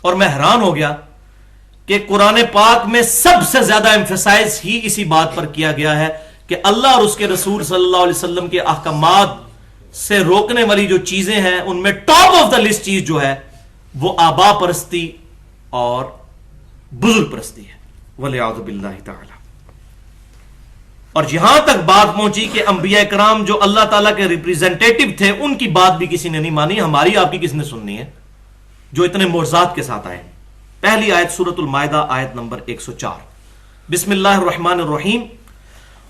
اور میں حیران ہو گیا کہ قرآن پاک میں سب سے زیادہ ایمفیسائز ہی اسی بات پر کیا گیا ہے کہ اللہ اور اس کے رسول صلی اللہ علیہ وسلم کے احکامات سے روکنے والی جو چیزیں ہیں ان میں ٹاپ آف دا لسٹ چیز جو ہے وہ آبا پرستی اور بزرگ پرستی ہے، وَلِعَوْذُ بِاللَّهِ تَعَالَى۔ اور یہاں تک بات پہنچی کہ انبیاء کرام جو اللہ تعالیٰ کے ریپریزنٹیٹو تھے ان کی بات بھی کسی نے نہیں مانی، ہماری آپ کی کس نے سننی ہے جو اتنے معجزات کے ساتھ آئے۔ پہلی آیت سورۃ المائدہ آیت نمبر 104، بسم اللہ الرحمن الرحیم،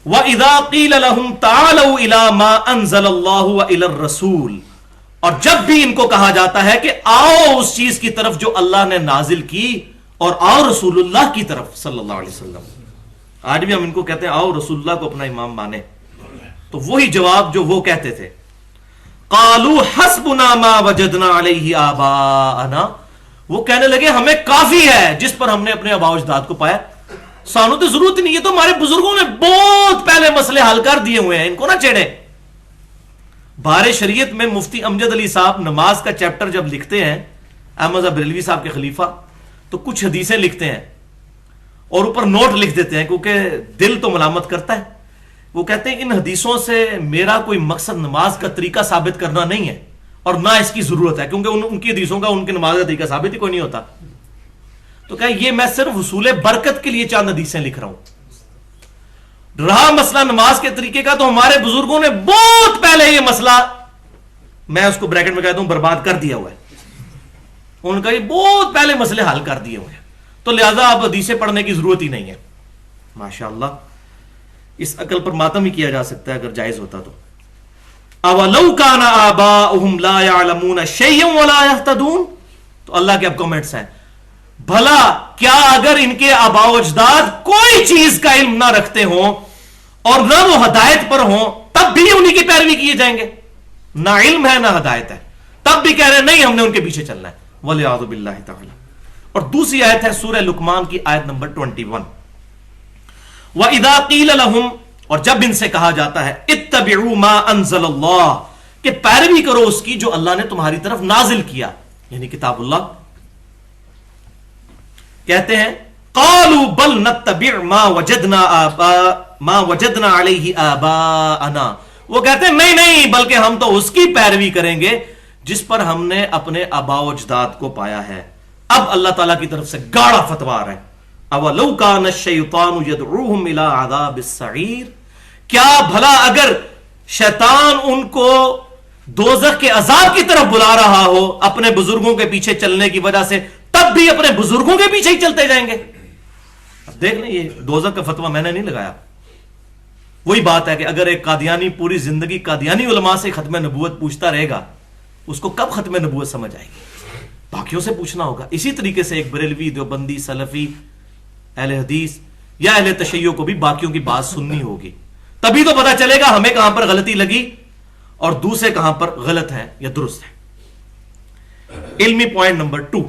وَإِذَا قِيلَ لَهُمْ تَعَالَوْا إِلَى مَا أَنزَلَ اللَّهُ وَإِلَى الرَّسُولِ، اور جب بھی ان کو کہا جاتا ہے کہ آؤ اس چیز کی طرف جو اللہ نے نازل کی، اور آؤ رسول اللہ کی طرف صلی اللہ علیہ وسلم۔ آج بھی ہم ان کو کہتے ہیں آؤ رسول اللہ کو اپنا امام مانے، تو وہی جواب جو وہ کہتے تھے، قَالُوا حَسْبُنَا مَا وَجَدْنَا عَلَيْهِ آبَاءَنَا، وہ کہنے لگے ہمیں کافی ہے جس پر ہم نے اپنے آباء و اجداد کو پایا، سانو تو ضرورت نہیں، یہ تو ہمارے بزرگوں نے بہت پہلے مسئلے حل کر دیے ہوئے ہیں، ان کو نہ چھیڑے۔ بار شریعت میں مفتی امجد علی صاحب نماز کا چیپٹر جب لکھتے ہیں، احمد بریلوی صاحب کے خلیفہ، تو کچھ حدیثیں لکھتے ہیں اور اوپر نوٹ لکھ دیتے ہیں کیونکہ دل تو ملامت کرتا ہے۔ وہ کہتے ہیں ان حدیثوں سے میرا کوئی مقصد نماز کا طریقہ ثابت کرنا نہیں ہے اور نہ اس کی ضرورت ہے، کیونکہ ان کی حدیثوں کا ان کی نماز کا طریقہ ثابت ہی کوئی نہیں ہوتا۔ تو کہ یہ میں صرف حصول برکت کے لیے چند حدیثیں لکھ رہا ہوں، رہا مسئلہ نماز کے طریقے کا تو ہمارے بزرگوں نے بہت پہلے یہ مسئلہ، میں اس کو بریکٹ میں کہتا ہوں، برباد کر دیا ہوا ہے۔ ان کا یہ بہت پہلے مسئلے حل کر دیے ہوئے ہیں، تو لہذا اب حدیثیں پڑھنے کی ضرورت ہی نہیں ہے۔ ماشاءاللہ، اس عقل پر ماتم ہی کیا جا سکتا ہے اگر جائز ہوتا تو۔ اَوَلَوْ كَانَ آبَاؤُهُمْ لَا يَعْلَمُونَ شَيْئًا وَلَا يَهْتَدُونَ، تو اللہ کے اب کمنٹس ہیں، بھلا کیا اگر ان کے آباء و اجداد کوئی چیز کا علم نہ رکھتے ہوں اور نہ وہ ہدایت پر ہوں تب بھی انہی کی پیروی کیے جائیں گے؟ نہ علم ہے نہ ہدایت ہے، تب بھی کہہ رہے ہیں نہیں ہم نے ان کے پیچھے چلنا ہے، وَلِعَوْذُ بِاللَّهِ تَعَالَى۔ اور دوسری آیت ہے سورہ لقمان کی آیت نمبر 21، وَإِذَا قِيلَ لَهُمْ، اور جب ان سے کہا جاتا ہے اتبعوا ما انزل اللہ، کہ پیروی کرو اس کی جو اللہ نے تمہاری طرف نازل کیا، یعنی کتاب اللہ، کہتے ہیں قالوا بل نتبع ما وجدنا علیہ آباءنا، وہ کہتے ہیں نہیں نہیں بلکہ ہم تو اس کی پیروی کریں گے جس پر ہم نے اپنے آباء و اجداد کو پایا ہے۔ اب اللہ تعالیٰ کی طرف سے گاڑا فتویٰ ہے، اولو کان الشیطان یدعوہم الی عذاب السعیر، کیا بھلا اگر شیطان ان کو دوزخ کے عذاب کی طرف بلا رہا ہو اپنے بزرگوں کے پیچھے چلنے کی وجہ سے، تب بھی اپنے بزرگوں کے پیچھے ہی چلتے جائیں گے؟ اب دیکھ لیں، یہ دوزخ کا فتویٰ میں نے نہیں لگایا۔ وہی بات ہے کہ اگر ایک قادیانی پوری زندگی قادیانی علماء سے ختم نبوت پوچھتا رہے گا، اس کو کب ختم نبوت سمجھ آئے گی؟ باقیوں سے پوچھنا ہوگا۔ اسی طریقے سے ایک بریلوی، دیوبندی، سلفی، اہل حدیث یا اہل تشیع کو بھی باقیوں کی بات سننی ہوگی، تبھی تو پتا چلے گا ہمیں کہاں پر غلطی لگی اور دوسرے کہاں پر غلط ہیں یا درست ہیں۔ علمی پوائنٹ نمبر 2،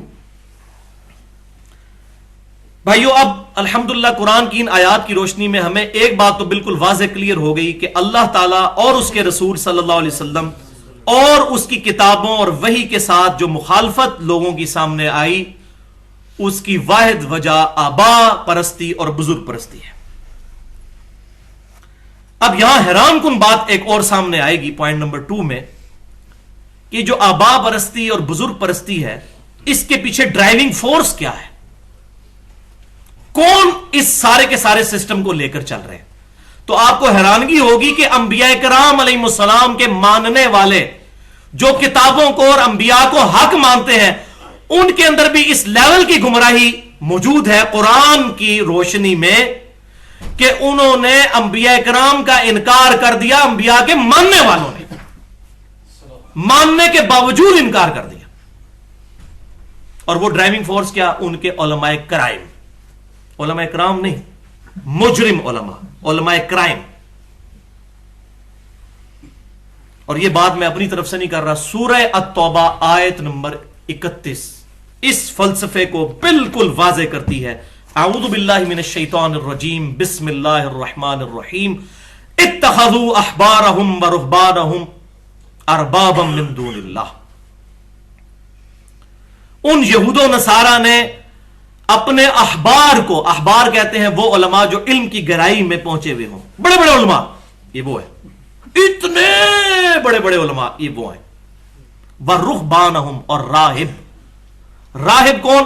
بھائیو، اب الحمدللہ قرآن کی ان آیات کی روشنی میں ہمیں ایک بات تو بالکل واضح کلیئر ہو گئی کہ اللہ تعالیٰ اور اس کے رسول صلی اللہ علیہ وسلم اور اس کی کتابوں اور وحی کے ساتھ جو مخالفت لوگوں کی سامنے آئی، اس کی واحد وجہ آبا پرستی اور بزرگ پرستی ہے۔ اب یہاں حیران کن بات ایک اور سامنے آئے گی پوائنٹ نمبر 2 میں، کہ جو آبا پرستی اور بزرگ پرستی ہے، اس کے پیچھے ڈرائیونگ فورس کیا ہے؟ کون اس سارے کے سارے سسٹم کو لے کر چل رہے ہیں؟ تو آپ کو حیرانگی ہوگی کہ انبیاء کرام علیہ السلام کے ماننے والے جو کتابوں کو اور انبیاء کو حق مانتے ہیں، ان کے اندر بھی اس لیول کی گمراہی موجود ہے قرآن کی روشنی میں کہ انہوں نے انبیاء کرام کا انکار کر دیا، انبیاء کے ماننے والوں نے ماننے کے باوجود انکار کر دیا۔ اور وہ ڈرائیونگ فورس کیا؟ ان کے علماء کرائم، علماء کرام نہیں، مجرم علماء، علماء کرائم۔ اور یہ بات میں اپنی طرف سے نہیں کر رہا، سورہ التوبہ آیت نمبر 31 اس فلسفے کو بالکل واضح کرتی ہے۔ اعوذ باللہ من الشیطان الرجیم، بسم اللہ الرحمن الرحیم، اتخذوا احبارهم ورهبانهم اربابا من دون اللہ ان یہود و نصارہ نے اپنے احبار کو، احبار کہتے ہیں وہ علماء جو علم کی گہرائی میں پہنچے ہوئے ہوں، بڑے بڑے علماء، یہ وہ ہے، اتنے بڑے بڑے علماء یہ وہ ہیں، وَرُهْبَانَهُمْ، اور راہب، راہب کون؟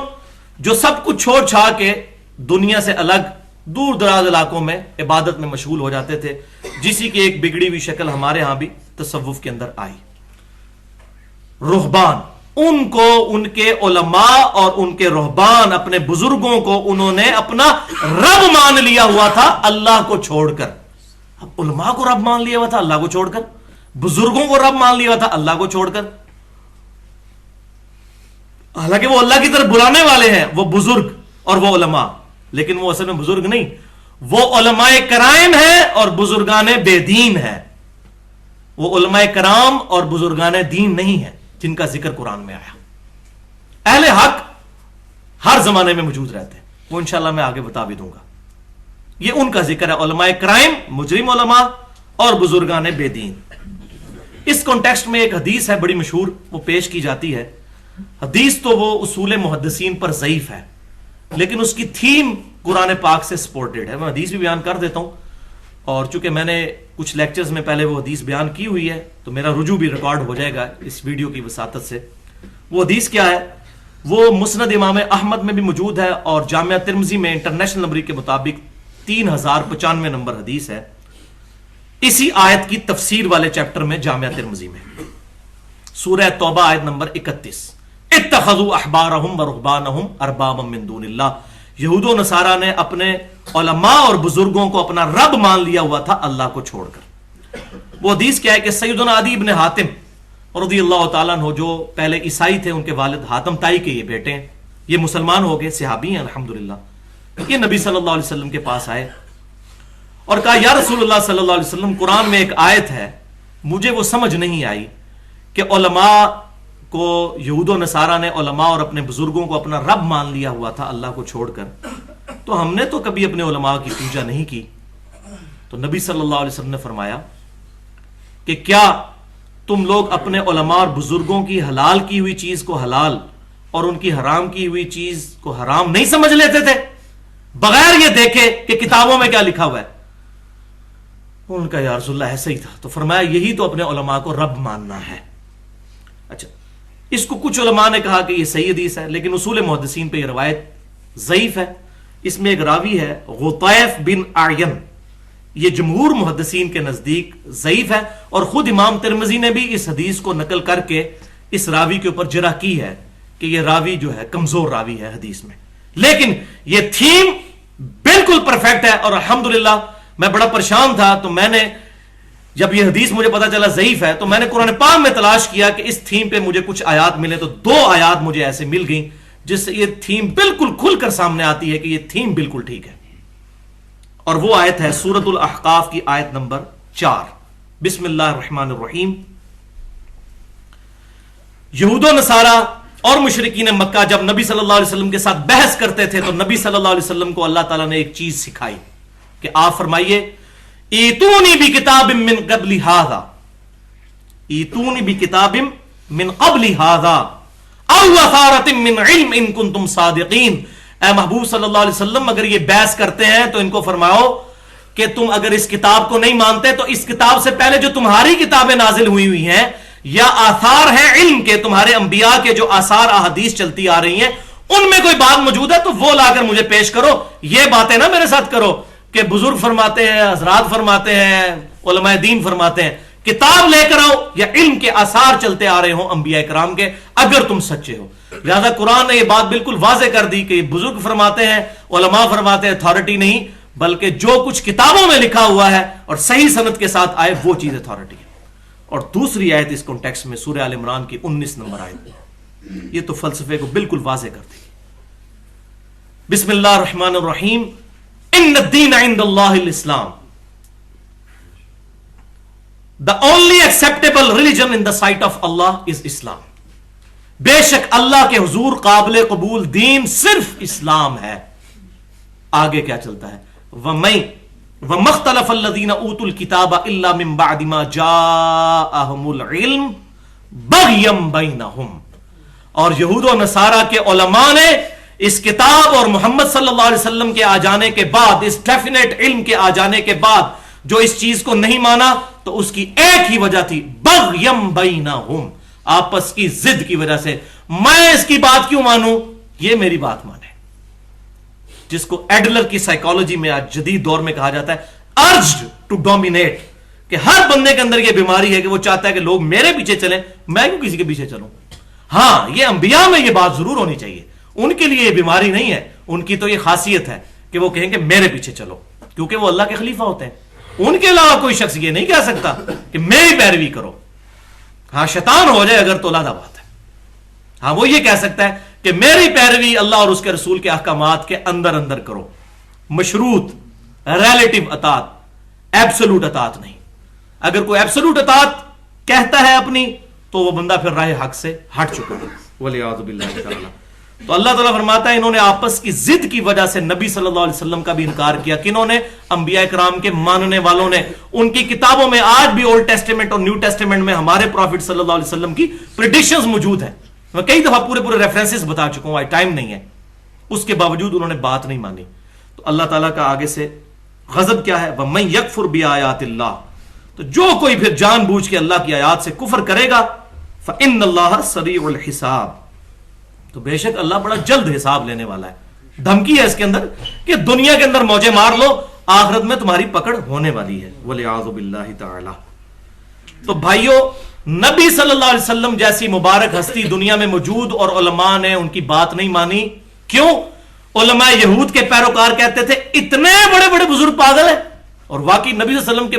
جو سب کچھ چھوڑ چھاڑ کے دنیا سے الگ دور دراز علاقوں میں عبادت میں مشغول ہو جاتے تھے، جسی کی ایک بگڑی ہوئی شکل ہمارے ہاں بھی تصوف کے اندر آئی۔ رہبان، ان کو ان کے علماء اور ان کے رہبان، اپنے بزرگوں کو انہوں نے اپنا رب مان لیا ہوا تھا اللہ کو چھوڑ کر۔ اب علماء کو رب مان لیا ہوا تھا اللہ کو چھوڑ کر، بزرگوں کو رب مان لیا ہوا تھا اللہ کو چھوڑ کر، حالانکہ وہ اللہ کی طرف بلانے والے ہیں، وہ بزرگ اور وہ علماء، لیکن وہ اصل میں بزرگ نہیں، وہ علماء کرام ہیں اور بزرگان بے دین ہیں۔ وہ علماء کرام اور بزرگان دین نہیں ہیں جن کا ذکر قرآن میں آیا۔ اہل حق ہر زمانے میں موجود رہتے ہیں، وہ انشاءاللہ میں آگے بتا بھی دوں گا۔ یہ ان کا ذکر ہے، علماء کرام، مجرم علماء اور بزرگان بے دین۔ اس کانٹیکسٹ میں ایک حدیث ہے بڑی مشہور، وہ پیش کی جاتی ہے۔ حدیث تو وہ اصول محدثین پر ضعیف ہے، لیکن اس کی تھیم قرآن پاک سے سپورٹڈ ہے۔ میں حدیث بھی بیان کر دیتا ہوں، اور چونکہ میں نے کچھ لیکچرز میں پہلے وہ حدیث بیان کی ہوئی ہے تو میرا رجوع بھی ریکارڈ ہو جائے گا اس ویڈیو کی وساطت سے۔ وہ حدیث کیا ہے؟ وہ مسند امام احمد میں بھی موجود ہے اور جامعہ ترمذی میں انٹرنیشنل نمبر کے مطابق 3095 نمبر حدیث ہے، اسی آیت کی تفسیر والے چیپٹر میں جامعہ ترمذی میں، سورہ توبہ آیت نمبر 31، اتخذوا احبارهم ورهبانهم اربابا من دون اللہ۔ یہود و نصارہ نے اپنے علماء اور بزرگوں کو اپنا رب مان لیا ہوا تھا اللہ کو چھوڑ کر۔ وہ حدیث کیا ہے کہ سیدنا عدی ابن حاتم رضی اللہ تعالیٰ عنہ، جو پہلے عیسائی تھے، ان کے والد حاتم تائی کے یہ بیٹے ہیں، یہ مسلمان ہو گئے، صحابی ہیں الحمدللہ، یہ نبی صلی اللہ علیہ وسلم کے پاس آئے اور کہا یا رسول اللہ صلی اللہ علیہ وسلم، قرآن میں ایک آیت ہے مجھے وہ سمجھ نہیں آئی کہ علماء کو، یہود و نصارہ نے علماء اور اپنے بزرگوں کو اپنا رب مان لیا ہوا تھا اللہ کو چھوڑ کر، تو ہم نے تو کبھی اپنے علماء کی پوجا نہیں کی۔ تو نبی صلی اللہ علیہ وسلم نے فرمایا کہ کیا تم لوگ اپنے علماء اور بزرگوں کی حلال کی ہوئی چیز کو حلال اور ان کی حرام کی ہوئی چیز کو حرام نہیں سمجھ لیتے تھے بغیر یہ دیکھے کہ کتابوں میں کیا لکھا ہوا ہے؟ ان کا یا رسول اللہ ایسا ہی تھا۔ تو فرمایا یہی تو اپنے علماء کو رب ماننا ہے۔ اچھا، اس کو کچھ علماء نے کہا کہ یہ صحیح حدیث ہے، لیکن اصول محدثین پہ یہ روایت ضعیف ہے۔ اس میں ایک راوی ہے غطیف بن اعین، یہ جمہور محدثین کے نزدیک ضعیف ہے، اور خود امام ترمذی نے بھی اس حدیث کو نقل کر کے اس راوی کے اوپر جرح کی ہے کہ یہ راوی جو ہے کمزور راوی ہے حدیث میں، لیکن یہ تھیم بالکل پرفیکٹ ہے۔ اور الحمدللہ میں بڑا پریشان تھا، تو میں نے جب یہ حدیث مجھے پتا چلا ضعیف ہے تو میں نے قرآن پاک میں تلاش کیا کہ اس تھیم پہ مجھے کچھ آیات ملے، تو 2 آیات مجھے ایسے مل گئیں جس سے یہ تھیم بالکل کھل کر سامنے آتی ہے کہ یہ تھیم بالکل ٹھیک ہے۔ اور وہ آیت ہے سورۃ الاحقاف کی آیت نمبر 4، بسم اللہ الرحمن الرحیم۔ یہود و نصارہ اور مشرکین مکہ جب نبی صلی اللہ علیہ وسلم کے ساتھ بحث کرتے تھے تو نبی صلی اللہ علیہ وسلم کو اللہ تعالیٰ نے ایک چیز سکھائی کہ آپ فرمائیے ایتونی بکتاب من قبل ھذا، ایتونی بکتاب من قبل ھذا او اثارۃ من علم ان کنتم صادقین۔ اے محبوب صلی اللہ علیہ وسلم، اگر یہ بحث کرتے ہیں تو ان کو فرماؤ کہ تم اگر اس کتاب کو نہیں مانتے تو اس کتاب سے پہلے جو تمہاری کتابیں نازل ہوئی ہیں یا آثار ہیں علم کے، تمہارے انبیاء کے جو آثار احادیث چلتی آ رہی ہیں، ان میں کوئی بات موجود ہے تو وہ لا کر مجھے پیش کرو۔ یہ باتیں نہ میرے ساتھ کرو کہ بزرگ فرماتے ہیں، حضرات فرماتے ہیں، علماء دین فرماتے ہیں، کتاب لے کر آؤ یا علم کے آثار چلتے آ رہے ہوں انبیاء کرام کے، اگر تم سچے ہو۔ لہذا قرآن نے یہ بات بالکل واضح کر دی کہ یہ بزرگ فرماتے ہیں، علماء فرماتے ہیں، اتھارٹی نہیں، بلکہ جو کچھ کتابوں میں لکھا ہوا ہے اور صحیح سند کے ساتھ آئے وہ چیز اتھارٹی ہے۔ اور دوسری آیت اس کانٹیکسٹ میں سورہ آل عمران کی 19 نمبر آیت، یہ تو فلسفے کو بالکل واضح کرتی ہے۔ بسم اللہ الرحمن الرحیم، ان الدین عند اللہ الاسلام، the only acceptable religion in the sight of Allah is Islam۔ بے شک اللہ کے حضور قابل قبول دین صرف اسلام ہے۔ آگے کیا چلتا ہے؟ وَمَا اخْتَلَفَ الَّذِينَ أُوتُوا الْكِتَابَ إِلَّا مِن بَعْدِ مَا جَاءَهُمُ الْعِلْمُ بَغْيًا بَيْنَهُمْ۔ اور یہود و نصارہ کے علماء نے اس کتاب اور محمد صلی اللہ علیہ وسلم کے آ جانے کے بعد، اس ڈیفینیٹ علم کے آ جانے کے بعد جو اس چیز کو نہیں مانا، تو اس کی ایک ہی وجہ تھی، بغیم بینہم، آپس کی ضد کی وجہ سے۔ میں اس کی بات کیوں مانوں، یہ میری بات مانے، جس کو ایڈلر کی سائیکالوجی میں آج جدید دور میں کہا جاتا ہے ارجڈ ٹو ڈومینیٹ، کہ ہر بندے کے اندر یہ بیماری ہے کہ وہ چاہتا ہے کہ لوگ میرے پیچھے چلیں، میں کیوں کسی کے پیچھے چلوں۔ ہاں، یہ انبیاء میں یہ بات ضرور ہونی چاہیے، ان کے لیے یہ بیماری نہیں ہے، ان کی تو یہ خاصیت ہے کہ وہ کہیں کہ میرے پیچھے چلو، کیونکہ وہ اللہ کے خلیفہ ہوتے ہیں۔ ان کے علاوہ کوئی شخص یہ نہیں کہہ سکتا کہ میری پیروی کرو۔ ہاں، شیطان ہو جائے اگر تو علیحدہ بات ہے، ہاں وہ یہ کہہ سکتا ہے کہ میری پیروی اللہ اور اس کے رسول کے احکامات کے اندر اندر کرو، مشروط، ریلیٹو اطاعت، ایبسولوٹ اطاعت نہیں۔ اگر کوئی ایبسولوٹ اطاعت کہتا ہے اپنی، تو وہ بندہ پھر راہ حق سے ہٹ چکا ہے، والعیاذ باللہ تعالی۔ تو اللہ تعالیٰ فرماتا ہے انہوں نے آپس کی ضد کی وجہ سے نبی صلی اللہ علیہ وسلم کا بھی انکار کیا۔ کنہوں نے؟ انبیاء کرام کے ماننے والوں نے۔ ان کی کتابوں میں آج بھی اولڈ ٹیسٹیمنٹ اور نیو ٹیسٹیمنٹ میں ہمارے پروفٹ صلی اللہ علیہ وسلم کی پریڈکشنز موجود ہیں، میں کئی دفعہ پورے ریفرنسز بتا چکا ہوں، ٹائم نہیں ہے، اس کے باوجود انہوں نے بات نہیں مانی۔ تو اللہ تعالیٰ کا آگے سے غضب کیا ہے، وَمَن يَكْفُرْ بِآيَاتِ اللَّهِ، تو جو کوئی پھر جان بوجھ کے اللہ کی آیات سے کفر کرے گا، فَإِنَّ اللَّهَ سَرِيعُ الْحِسَابِ، تو بے شک اللہ بڑا جلد حساب لینے والا ہے۔ دھمکی ہے اس کے اندر کہ دنیا کے اندر موجے مار لو، آخرت میں تمہاری پکڑ ہونے والی ہے، وَلِعَاذُ بِاللَّهِ تَعَالَى۔ تو بھائیو، نبی صلی اللہ علیہ وسلم جیسی مبارک ہستی دنیا میں موجود اور علماء نے ان کی بات نہیں مانی، کیوں؟ علماء یہود کے پیروکار کہتے تھے اتنے بڑے بڑے بزرگ پاگل ہیں، اور واقعی نبی صلی اللہ علیہ وسلم کے